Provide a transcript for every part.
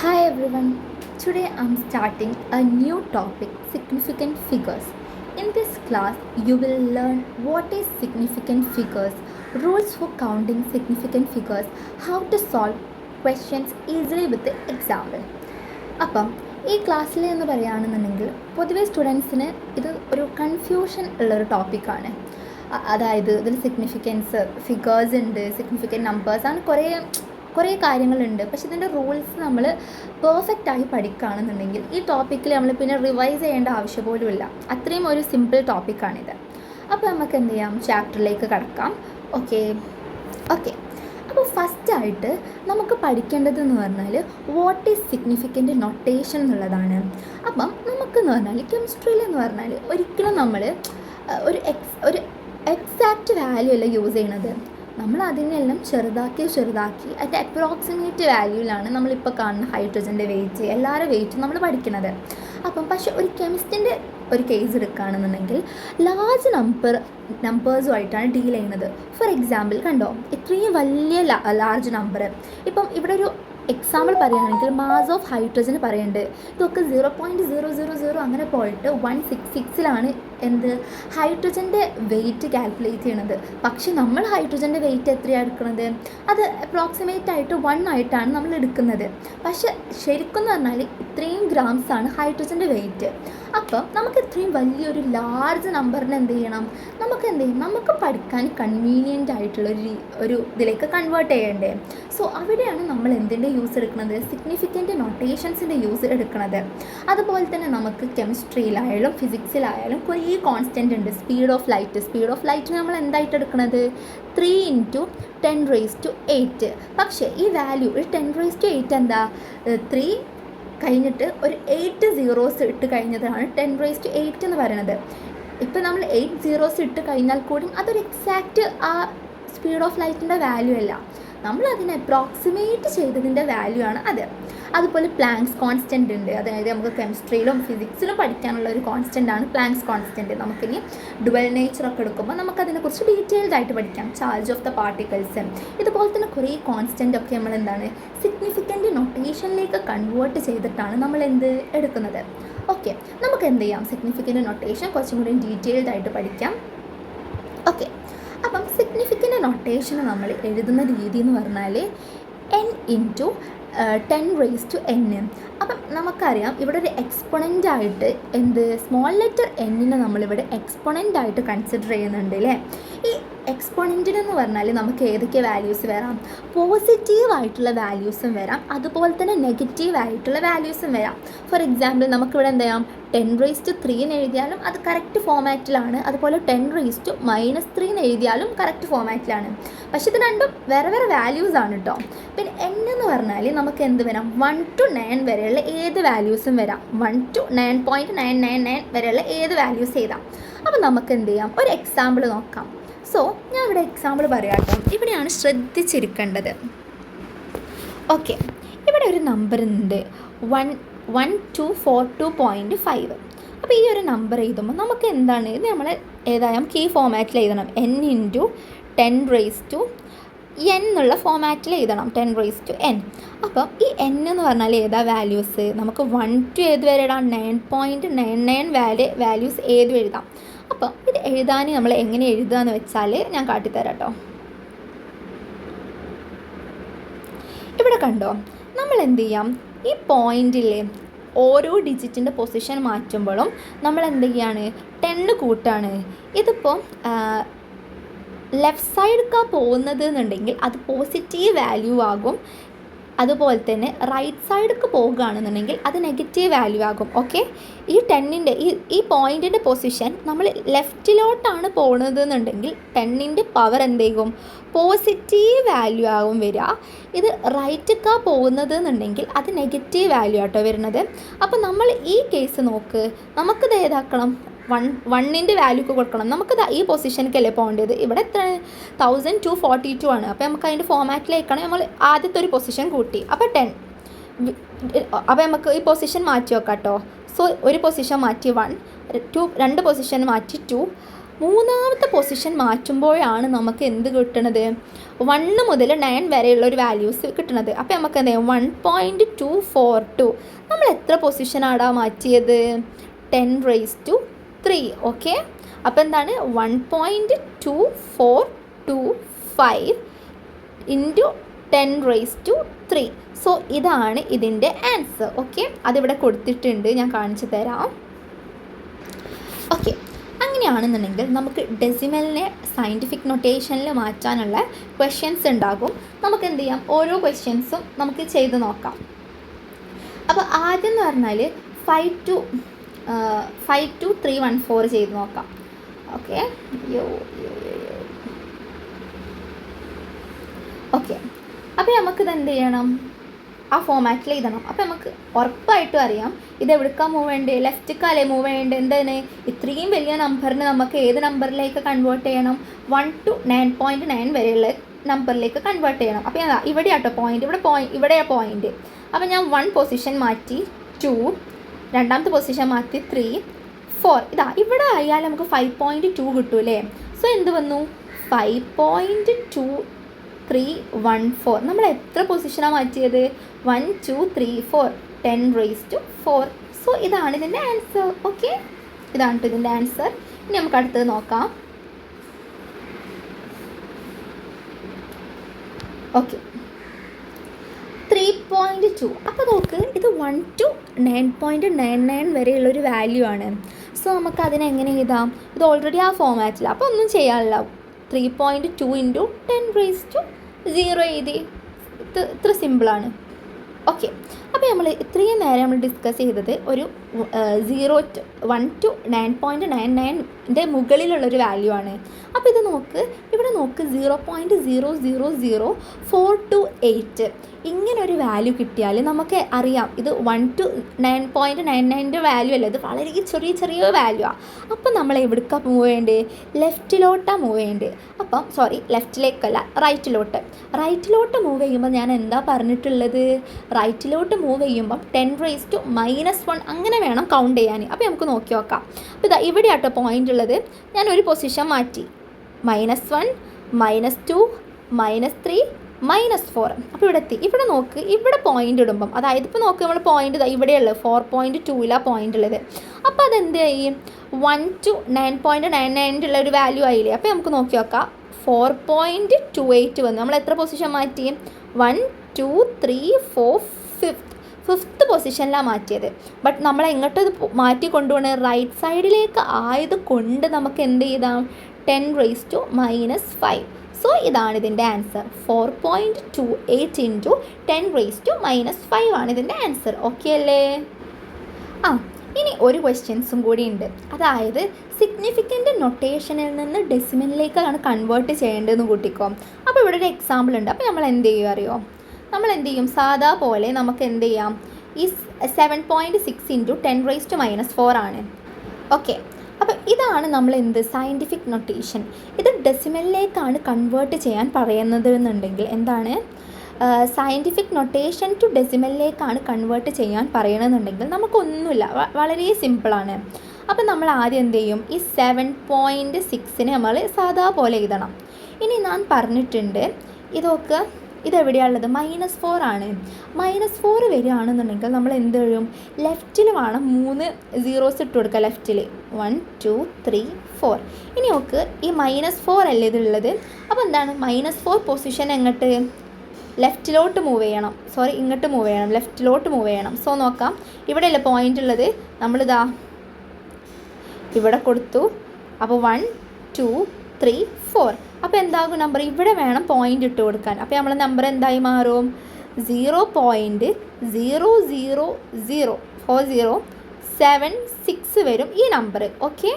Hi everyone. Today I'm starting a new topic, significant figures. In this class, you will learn what is significant figures, rules for counting significant figures, how to solve questions easily with the example. അപ്പം ഈ ക്ലാസ്സിൽ എന്ന് പറയുകയാണെന്നുണ്ടെങ്കിൽ പൊതുവേ സ്റ്റുഡൻസിന് ഇത് ഒരു confusion ഉള്ളൊരു ടോപ്പിക്കാണ്. അതായത് ഇതിൽ സിഗ്നിഫിക്കൻസ് ഫിഗേഴ്സ് ഉണ്ട്, സിഗ്നിഫിക്കൻറ്റ് നമ്പേഴ്സ് അങ്ങനെ കുറേ കാര്യങ്ങളുണ്ട്. പക്ഷെ ഇതിൻ്റെ റൂൾസ് നമ്മൾ പെർഫെക്റ്റായി പഠിക്കുകയാണെന്നുണ്ടെങ്കിൽ ഈ ടോപ്പിക്കിൽ നമ്മൾ പിന്നെ റിവൈസ് ചെയ്യേണ്ട ആവശ്യം പോലുമില്ല. അത്രയും ഒരു സിമ്പിൾ ടോപ്പിക്കാണിത്. അപ്പോൾ നമുക്ക് എന്ത് ചെയ്യാം, ചാപ്റ്ററിലേക്ക് കടക്കാം. ഓക്കെ അപ്പോൾ ഫസ്റ്റായിട്ട് നമുക്ക് പഠിക്കേണ്ടതെന്ന് പറഞ്ഞാൽ വാട്ട് ഈസ് സിഗ്നിഫിക്കൻറ്റ് നൊട്ടേഷൻ എന്നുള്ളതാണ്. അപ്പം നമുക്കെന്ന് പറഞ്ഞാൽ കെമിസ്ട്രിയിൽ എന്ന് പറഞ്ഞാൽ ഒരിക്കലും നമ്മൾ ഒരു എക്സാക്റ്റ് വാല്യൂ അല്ല യൂസ് ചെയ്യണത്. നമ്മൾ അതിനെല്ലാം ചെറുതാക്കി അതിൻ്റെ അപ്രോക്സിമേറ്റ് വാല്യൂവിലാണ് നമ്മളിപ്പോൾ കാണുന്ന ഹൈഡ്രജൻ്റെ വെയിറ്റ്, എല്ലാവരുടെ വെയിറ്റും നമ്മൾ പഠിക്കുന്നത്. പക്ഷേ ഒരു കെമിസ്റ്റിൻ്റെ ഒരു കേസ് എടുക്കുകയാണെന്നുണ്ടെങ്കിൽ ലാർജ് നമ്പേഴ്സുമായിട്ടാണ് ഡീൽ ചെയ്യുന്നത്. ഫോർ എക്സാമ്പിൾ കണ്ടോ, ഇത്രയും വലിയ ലാർജ് നമ്പർ. ഇവിടെ ഒരു എക്സാമ്പിൾ പറയുകയാണെങ്കിൽ മാസ് ഓഫ് ഹൈഡ്രജന് പറയുന്നുണ്ട്. ഇതൊക്കെ 0.000 അങ്ങനെ പോയിട്ട് 166 എന്ത് ഹൈഡ്രജൻ്റെ വെയിറ്റ് കാൽക്കുലേറ്റ് ചെയ്യണത്. പക്ഷെ നമ്മൾ ഹൈഡ്രജൻ്റെ വെയിറ്റ് എത്രയാണ് എടുക്കുന്നത്, അത് അപ്രോക്സിമേറ്റ് ആയിട്ട് 1 ആയിട്ടാണ് നമ്മൾ എടുക്കുന്നത്. പക്ഷെ ശരിക്കും എന്ന് പറഞ്ഞാൽ ഇത്രയും ഗ്രാംസാണ് ഹൈഡ്രജൻ്റെ വെയിറ്റ്. നമുക്ക് ഇത്രയും വലിയൊരു ലാർജ് നമ്പറിന് എന്ത് ചെയ്യണം, നമുക്ക് പഠിക്കാൻ കൺവീനിയൻ്റ് ആയിട്ടുള്ള ഒരു ഇതിലേക്ക് കൺവേർട്ട് ചെയ്യണ്ടേ. സോ അവിടെയാണ് നമ്മൾ എന്തിൻ്റെ യൂസ് എടുക്കുന്നത്, സിഗ്നിഫിക്കൻറ്റ് നൊട്ടേഷൻസിൻ്റെ യൂസ് എടുക്കുന്നത്. അതുപോലെ തന്നെ നമുക്ക് കെമിസ്ട്രിയിലായാലും ഫിസിക്സിലായാലും കുറേ കോൺസ്റ്റൻ്റ് ഉണ്ട്. സ്പീഡ് ഓഫ് ലൈറ്റ് നമ്മൾ എന്തായിട്ട് എടുക്കുന്നത്, 3 × 10⁸. പക്ഷേ ഈ വാല്യൂ ഒരു 10⁸ എന്താ, 3 കഴിഞ്ഞിട്ട് ഒരു 8 zeros ഇട്ട് കഴിഞ്ഞതാണ് 10⁸ എന്ന് പറയുന്നത്. ഇപ്പം നമ്മൾ 8 zeros ഇട്ട് കഴിഞ്ഞാൽ കൂടി അതൊരു എക്സാക്റ്റ് ആ സ്പീഡ് ഓഫ് ലൈറ്റിൻ്റെ വാല്യൂ അല്ല, നമ്മൾ അതിനെ അപ്രോക്സിമേറ്റ് ചെയ്തതിൻ്റെ വാല്യൂ ആണ് അത്. അതുപോലെ പ്ലാങ്ക്സ് കോൺസ്റ്റൻ്റ് ഉണ്ട്. അതായത് നമുക്ക് കെമിസ്ട്രിയിലും ഫിസിക്സിലും പഠിക്കാനുള്ള ഒരു കോൺസ്റ്റൻ്റ് ആണ് പ്ലാങ്ക്സ് കോൺസ്റ്റൻ്റ്. നമുക്കിനി ഡുവൽ നേച്ചറൊക്കെ എടുക്കുമ്പോൾ നമുക്കതിനെക്കുറിച്ച് ഡീറ്റെയിൽഡ് ആയിട്ട് പഠിക്കാം. ചാർജ് ഓഫ് ദ പാർട്ടിക്കിൾസ്, ഇതുപോലെ തന്നെ കുറേ കോൺസ്റ്റൻ്റ് ഒക്കെ നമ്മൾ സിഗ്നിഫിക്കൻറ്റ് നൊട്ടേഷനിലേക്ക് കൺവേർട്ട് ചെയ്തിട്ടാണ് നമ്മൾ എടുക്കുന്നത്. ഓക്കെ, നമുക്ക് എന്ത് ചെയ്യാം, സിഗ്നിഫിക്കൻറ്റ് നൊട്ടേഷൻ കുറച്ചും കൂടി ഡീറ്റെയിൽഡ് ആയിട്ട് പഠിക്കാം. ഓക്കെ, സിഗ്നിഫിക്കൻറ്റ് നൊട്ടേഷന് നമ്മൾ എഴുതുന്ന രീതി എന്ന് പറഞ്ഞാൽ n × 10⁻n. നമുക്കറിയാം ഇവിടെ ഒരു എക്സ്പൊണൻ്റായിട്ട് സ്മോൾ ലെറ്റർ എന്നിനെ നമ്മളിവിടെ എക്സ്പൊണൻ്റായിട്ട് കൺസിഡർ ചെയ്യുന്നുണ്ട് അല്ലേ. ഈ എക്സ്പൊണൻറ്റിനെന്ന് പറഞ്ഞാൽ നമുക്ക് ഏതൊക്കെ വാല്യൂസ് വരാം, പോസിറ്റീവായിട്ടുള്ള വാല്യൂസും വരാം, അതുപോലെ തന്നെ നെഗറ്റീവായിട്ടുള്ള വാല്യൂസും വരാം. ഫോർ എക്സാമ്പിൾ നമുക്കിവിടെ എന്ത് ചെയ്യാം, 10⁻³ എന്ന് എഴുതിയാലും അത് കറക്റ്റ് ഫോമാറ്റിലാണ്, അതുപോലെ 10⁻³ എന്ന് എഴുതിയാലും കറക്റ്റ് ഫോമാറ്റിലാണ്. പക്ഷേ ഇത് രണ്ടും വേറെ വേറെ വാല്യൂസാണ് കേട്ടോ. പിന്നെ n എന്ന് പറഞ്ഞാൽ നമുക്ക് എന്ത് വരാം, 1 to 9 വരെയുള്ള ഏത് വാല്യൂസും വരാം. 1 to 9.999 വരെയുള്ള ഏത് വാല്യൂസ് ചെയ്താം. നമുക്ക് എന്ത് ചെയ്യാം, ഒരു എക്സാമ്പിൾ നോക്കാം. സോ ഞാൻ ഇവിടെ എക്സാമ്പിൾ പറയാം കേട്ടോ. ഇവിടെയാണ് ശ്രദ്ധിച്ചിരിക്കേണ്ടത്. ഓക്കെ, ഇവിടെ ഒരു നമ്പർ ഉണ്ട് 1242.5. ഈ ഒരു നമ്പർ എഴുതുമ്പോൾ നമുക്ക് എന്താണ്, ഇത് നമ്മൾ ഏതായാലും കീ ഫോമാറ്റിൽ എഴുതണം. n × 10⁻n എന്നുള്ള ഫോമാറ്റിൽ എഴുതണം, 10⁻n. ഈ n എന്ന് പറഞ്ഞാൽ ഏതാ വാല്യൂസ്, നമുക്ക് 1 to ഏത് വരെ ഇടാം, 9.99 വാല്യൂസ് ഏത് എഴുതാം. ഇത് എഴുതാൻ നമ്മൾ എങ്ങനെ എഴുതുക എന്ന് വെച്ചാൽ ഞാൻ കാട്ടിത്തരാം കേട്ടോ. ഇവിടെ കണ്ടോ, നമ്മൾ എന്ത് ചെയ്യാം, ഈ പോയിന്റിലെ ഓരോ ഡിജിറ്റിൻ്റെ പൊസിഷൻ മാറ്റുമ്പോഴും നമ്മൾ എന്ത് ചെയ്യാണ്, 10 കൂട്ടാണ്. ഇതിപ്പോൾ ലെഫ്റ്റ് സൈഡിലേക്കാണ് പോകുന്നത് എന്നുണ്ടെങ്കിൽ അത് പോസിറ്റീവ് വാല്യൂ ആകും. അതുപോലെ തന്നെ റൈറ്റ് സൈഡിലേക്ക് പോകുകയാണെന്നുണ്ടെങ്കിൽ അത് നെഗറ്റീവ് വാല്യൂ ആകും. ഓക്കെ, ഈ 10ൻ്റെ ഈ പോയിൻറ്റിൻ്റെ പൊസിഷൻ നമ്മൾ ലെഫ്റ്റിലോട്ടാണ് പോകുന്നത് എന്നുണ്ടെങ്കിൽ 10ൻ്റെ പവർ എന്തെയ്യും, പോസിറ്റീവ് വാല്യൂ ആകും വരിക. ഇത് റൈറ്റിലേക്കാണ് പോകുന്നത് എന്നുണ്ടെങ്കിൽ അത് നെഗറ്റീവ് വാല്യൂ ആട്ടോ വരുന്നത്. നമ്മൾ ഈ കേസ് നോക്ക്, നമുക്കിത് ഏതാക്കണം, 1ൻ്റെ വാല്യൂക്ക് കൊടുക്കണം. നമുക്കിത് ഈ പൊസിഷനിലേക്കല്ലേ പോകേണ്ടത്. ഇവിടെ എത്ര 1242 ആണ്. നമുക്ക് അതിൻ്റെ ഫോമാറ്റിലേക്കാണ് നമ്മൾ ആദ്യത്തെ ഒരു പൊസിഷൻ കൂട്ടി. 10. നമുക്ക് ഈ പൊസിഷൻ മാറ്റി വെക്കാം കേട്ടോ. സോ ഒരു പൊസിഷൻ മാറ്റി 1, 2 പൊസിഷൻ മാറ്റി 2, മൂന്നാമത്തെ പൊസിഷൻ മാറ്റുമ്പോഴാണ് നമുക്ക് എന്ത് കിട്ടണത്, 1 മുതൽ 9 വരെയുള്ള ഒരു വാല്യൂസ് കിട്ടുന്നത്. അപ്പോൾ നമുക്ക് എന്ത് ചെയ്യാം, 1.242 നമ്മൾ എത്ര പൊസിഷനാടാ മാറ്റിയത്, 10⁻3. ഓക്കെ, അപ്പോൾ എന്താണ് 1.2425 ഇൻറ്റു 10⁻3. സോ ഇതാണ് ഇതിൻ്റെ ആൻസർ. ഓക്കെ, അതിവിടെ കൊടുത്തിട്ടുണ്ട്, ഞാൻ കാണിച്ചു തരാം. ഓക്കെ, അങ്ങനെയാണെന്നുണ്ടെങ്കിൽ നമുക്ക് ഡെസിമലിനെ സയൻറ്റിഫിക് നൊട്ടേഷനിൽ മാറ്റാനുള്ള ക്വസ്റ്റ്യൻസ് ഉണ്ടാകും. നമുക്ക് എന്ത് ചെയ്യാം, ഓരോ ക്വസ്റ്റ്യൻസും നമുക്ക് ചെയ്ത് നോക്കാം. അപ്പോൾ ആദ്യം എന്ന് പറഞ്ഞാൽ 52314 ചെയ്ത് നോക്കാം. ഓക്കെ, ഓക്കെ, അപ്പോൾ നമുക്കിത് എന്ത് ചെയ്യണം, ആ ഫോമാറ്റിൽ എഴുതണം. അപ്പോൾ നമുക്ക് ഉറപ്പായിട്ടും അറിയാം ഇത് എവിടേക്കാണ് മൂവ് ചെയ്യേണ്ടത്, ലെഫ്റ്റിക്കല്ലേ മൂവ് ചെയ്യേണ്ടത്. എന്താണ്, ഇത്രയും വലിയ നമ്പറിന് നമുക്ക് ഏത് നമ്പറിലേക്ക് കൺവേർട്ട് ചെയ്യണം, 1 to 9.9 വരെയുള്ള നമ്പറിലേക്ക് കൺവേർട്ട് ചെയ്യണം. അപ്പോൾ ഞാൻ ഇവിടെ ആട്ടോ പോയിൻ്റ്, ഇവിടെയാണ് പോയിൻ്റ്. അപ്പോൾ ഞാൻ 1 പൊസിഷൻ മാറ്റി 2, രണ്ടാമത്തെ പൊസിഷൻ മാറ്റി 3, 4. ഇതാ ഇവിടെ ആയാൽ നമുക്ക് 5.2 കിട്ടൂലേ. സോ എന്ത് വന്നു, 5.2314. നമ്മൾ എത്ര പൊസിഷനാണ് മാറ്റിയത്, 1 2 3 4, 10⁻4. സോ ഇതാണ് ഇതിൻ്റെ ആൻസർ. ഓക്കെ, ഇതാണ് ഇതിൻ്റെ ആൻസർ. ഇനി നമുക്ക് അടുത്തത് നോക്കാം. ഓക്കെ, 3.2. അപ്പോൾ നോക്ക്, ഇത് 1 to 9.99 വരെയുള്ളൊരു വാല്യൂ ആണ്. സോ നമുക്ക് അതിനെങ്ങനെ എഴുതാം, ഇത് ഓൾറെഡി ആ ഫോമാറ്റിൽ, അപ്പോൾ ഒന്നും ചെയ്യാനില്ല. 3.2 ഇൻറ്റു 10⁻0 എഴുതി. ഇത്ര സിമ്പിളാണ്. ഓക്കെ, അപ്പോൾ നമ്മൾ ഇത്രയും നേരം നമ്മൾ ഡിസ്കസ് ചെയ്തത് ഒരു 1 to 9.99ൻ്റെ മുകളിലുള്ളൊരു വാല്യൂ ആണ്. അപ്പോൾ ഇത് നോക്ക്, ഇവിടെ നോക്ക് 0.0000428 ഇങ്ങനൊരു വാല്യൂ കിട്ടിയാൽ നമുക്ക് അറിയാം ഇത് 1 to 9.99ൻ്റെ വാല്യൂ അല്ല, ഇത് വളരെ ചെറിയ ചെറിയ വാല്യൂ ആണ്. അപ്പം നമ്മൾ എവിടേക്കാണ് മൂവ് ചെയ്യേണ്ടത്, ലെഫ്റ്റിലോട്ടാണ് മൂവ് ചെയ്യേണ്ടത്. അപ്പം ലെഫ്റ്റിലേക്കല്ല, റൈറ്റിലോട്ട് മൂവ് ചെയ്യുമ്പോൾ ഞാൻ എന്താ പറഞ്ഞിട്ടുള്ളത്, റൈറ്റിലോട്ട് മൂവ് ചെയ്യുമ്പം 10⁻1 അങ്ങനെ വേണം കൗണ്ട് ചെയ്യാൻ. അപ്പോൾ നമുക്ക് നോക്കി നോക്കാം. അപ്പോൾ ഇതാ ഇവിടെ ആട്ടോ പോയിൻ്റ് ഉള്ളത്, ഞാൻ ഒരു പൊസിഷൻ മാറ്റി, -1, -2, -3, -4. അപ്പോൾ ഇവിടെ എത്തി. ഇവിടെ നോക്ക്, ഇവിടെ പോയിൻ്റ് ഇടുമ്പം, അതായത് ഇപ്പോൾ നോക്ക് നമ്മൾ പോയിൻ്റ് ഇവിടെയുള്ളത് 4.2ലാണ് പോയിൻ്റ് ഉള്ളത്. അപ്പോൾ അതെന്ത് ചെയ്യും, 1 to 9.99 ഉള്ള ഒരു വാല്യൂ ആയില്ലേ. അപ്പോൾ നമുക്ക് നോക്കി നോക്കാം, 4.28 വന്നു. നമ്മൾ എത്ര പൊസിഷൻ മാറ്റി, 1 2 3 4 5th പൊസിഷനിലാണ് മാറ്റിയത്. ബട്ട് നമ്മൾ എങ്ങോട്ട് മാറ്റി കൊണ്ടുപോകണത്, റൈറ്റ് സൈഡിലേക്ക് ആയത് കൊണ്ട് നമുക്ക് എന്ത് ചെയ്താം, 10⁻5. സോ ഇതാണ് ഇതിൻ്റെ ആൻസർ, 4.28 ഇൻറ്റു 10⁻5 ആണ് ഇതിൻ്റെ ആൻസർ. ഓക്കെ അല്ലേ? ഇനി ഒരു ക്വസ്റ്റ്യൻസും കൂടി ഉണ്ട്. അതായത് സിഗ്നിഫിക്കൻ്റ് നൊട്ടേഷനിൽ നിന്ന് ഡെസിമലിലേക്കാണ് കൺവേർട്ട് ചെയ്യേണ്ടതെന്ന് കൂട്ടിക്കോ. അപ്പോൾ ഇവിടെ ഒരു എക്സാമ്പിൾ ഉണ്ട്. അപ്പോൾ നമ്മൾ എന്ത് ചെയ്യും അറിയോ, നമ്മൾ എന്ത് ചെയ്യും, സാധാ പോലെ നമുക്ക് എന്ത് ചെയ്യാം, ഈ 7.6 ഇൻറ്റു 10⁻4 ആണ്. ഓക്കെ, അപ്പോൾ ഇതാണ് നമ്മൾ എന്ത് സയൻറ്റിഫിക് നൊട്ടേഷൻ. ഇത് ഡെസിമലിലേക്കാണ് കൺവേർട്ട് ചെയ്യാൻ പറയുന്നത് എന്നുണ്ടെങ്കിൽ എന്താണ്, സയൻറ്റിഫിക് നൊട്ടേഷൻ ടു ഡെസിമലിലേക്കാണ് കൺവേർട്ട് ചെയ്യാൻ പറയണമെന്നുണ്ടെങ്കിൽ നമുക്കൊന്നുമില്ല, വളരെ സിമ്പിളാണ്. അപ്പം നമ്മൾ ആദ്യം എന്ത് ചെയ്യും, ഈ 7.6നെ നമ്മൾ സാധാ പോലെ എഴുതണം. ഇനി ഞാൻ പറഞ്ഞിട്ടുണ്ട് ഇതൊക്കെ ഇതെവിടെയാണുള്ളത്, -4 ആണ്. -4 വരികയാണെന്നുണ്ടെങ്കിൽ നമ്മൾ എന്ത് ചെയ്യും, ലെഫ്റ്റിൽ വേണം 3 സീറോസ് ഇട്ട് കൊടുക്കുക, ലെഫ്റ്റിൽ 1 2 3 4. ഇനി നോക്ക്, ഈ -4 അല്ലേ ഇതുള്ളത്. അപ്പോൾ എന്താണ്, -4 പൊസിഷൻ എങ്ങോട്ട്, ലെഫ്റ്റിലോട്ട് മൂവ് ചെയ്യണം, ഇങ്ങോട്ട് മൂവ് ചെയ്യണം, ലെഫ്റ്റിലോട്ട് മൂവ് ചെയ്യണം. സോ നോക്കാം, ഇവിടെയല്ലേ പോയിൻ്റ് ഉള്ളത്, നമ്മളിതാ ഇവിടെ കൊടുത്തു. അപ്പോൾ 1 2 3 4. അപ്പോൾ എന്താകും നമ്പർ, ഇവിടെ വേണം പോയിൻ്റ് ഇട്ട് കൊടുക്കാൻ. അപ്പോൾ നമ്മൾ നമ്പർ എന്തായി മാറും, 0.0004076 വരും ഈ നമ്പർ. ഓക്കെ,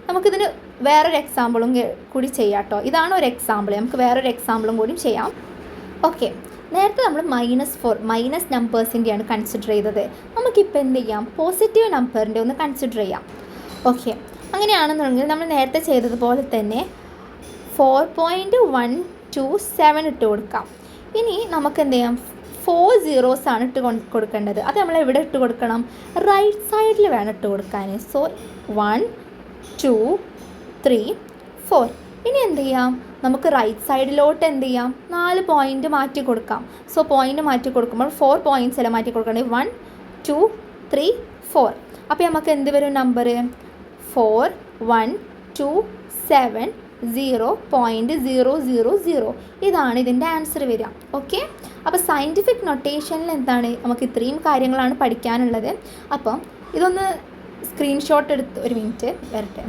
നമുക്കിതിന് വേറൊരു എക്സാമ്പിളും കൂടി ചെയ്യാം കേട്ടോ. ഇതാണ് ഒരു എക്സാമ്പിൾ, നമുക്ക് വേറൊരു എക്സാമ്പിളും കൂടി ചെയ്യാം. ഓക്കെ, നേരത്തെ നമ്മൾ -4 മൈനസ് നമ്പേഴ്സിൻ്റെയാണ് കൺസിഡർ ചെയ്തത്. നമുക്കിപ്പോൾ എന്ത് ചെയ്യാം, പോസിറ്റീവ് നമ്പറിൻ്റെ ഒന്ന് കൺസിഡർ ചെയ്യാം. ഓക്കെ, അങ്ങനെയാണെന്നുണ്ടെങ്കിൽ നമ്മൾ നേരത്തെ ചെയ്തതുപോലെ തന്നെ 4.127 ഇട്ട് കൊടുക്കാം. ഇനി നമുക്ക് എന്ത് ചെയ്യാം, 4 സീറോസാണ് ഇട്ട് കൊടുക്കേണ്ടത്. അത് നമ്മൾ എവിടെ ഇട്ട് കൊടുക്കണം, റൈറ്റ് സൈഡിൽ വേണം ഇട്ട് കൊടുക്കാൻ. സോ 1 2 3 4. ഇനി എന്ത് ചെയ്യാം, നമുക്ക് റൈറ്റ് സൈഡിലോട്ട് എന്ത് ചെയ്യാം, 4 പോയിൻ്റ് മാറ്റി കൊടുക്കാം. സോ പോയിൻ്റ് മാറ്റി കൊടുക്കുമ്പോൾ 4 പോയിൻറ്റ്സ് എല്ലാം മാറ്റി കൊടുക്കണേ. 1 2 3 4. അപ്പോൾ നമുക്ക് എന്ത് വരും നമ്പർ? 4 1 2 7 0.000. ഇതാണ് ഇതിൻ്റെ ആൻസർ വരിക. ഓക്കെ, അപ്പോൾ സയൻറ്റിഫിക് നൊട്ടേഷനിൽ എന്താണ്, നമുക്ക് ഇത്രയും കാര്യങ്ങളാണ് പഠിക്കാനുള്ളത്. അപ്പം ഇതൊന്ന് സ്ക്രീൻഷോട്ട് എടുത്ത് ഒരു മിനിറ്റ് വരട്ടെ.